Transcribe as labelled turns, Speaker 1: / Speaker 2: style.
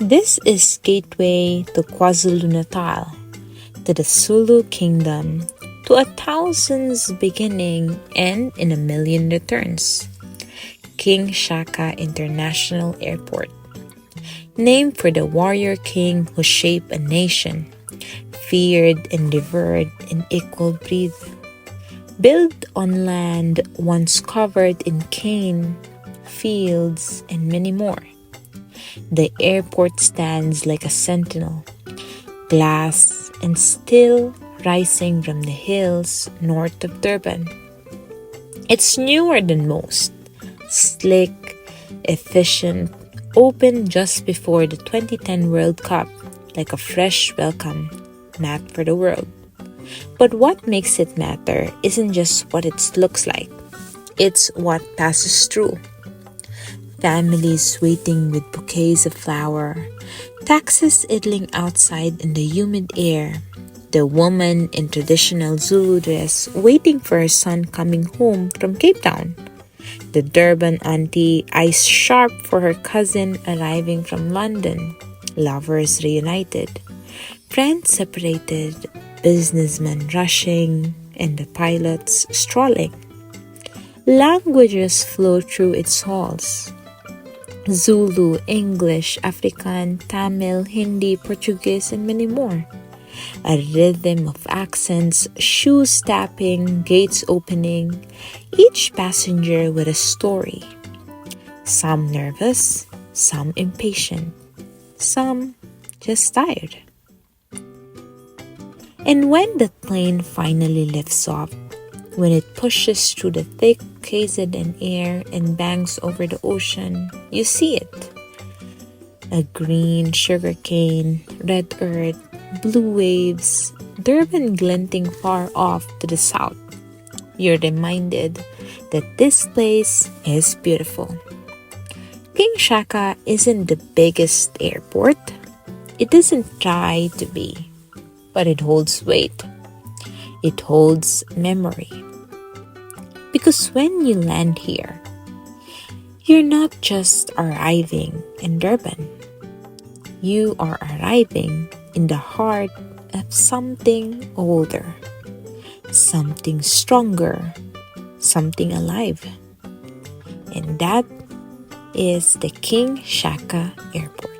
Speaker 1: This is gateway to KwaZulu-Natal, to the Zulu kingdom, to a thousand's beginning and in a million returns. King Shaka International Airport, named for the warrior king who shaped a nation, feared and revered in equal breath. Built on land once covered in cane, fields, and many more. The airport stands like a sentinel, glass and still rising from the hills north of Durban. It's newer than most, slick, efficient, opened just before the 2010 World Cup, like a fresh welcome mat for the world. But what makes it matter isn't just what it looks like, it's what passes through. Families waiting with bouquets of flower, taxis idling outside in the humid air, the woman in traditional Zulu dress waiting for her son coming home from Cape Town, the Durban auntie eyes sharp for her cousin arriving from London, lovers reunited, friends separated, businessmen rushing, and the pilots strolling. Languages flow through its halls. Zulu, English, African, Tamil, Hindi, Portuguese, and many more. A rhythm of accents, shoes tapping, gates opening, each passenger with a story. Some nervous, some impatient, some just tired. And when the plane finally lifts off, when it pushes through the thick KZN air and bangs over the ocean, you see it. A green sugarcane, red earth, blue waves, Durban glinting far off to the south. You're reminded that this place is beautiful. King Shaka isn't the biggest airport. It doesn't try to be, but it holds weight. It holds memory. Because when you land here, you're not just arriving in Durban. You are arriving in the heart of something older, something stronger, something alive. And that is the King Shaka Airport.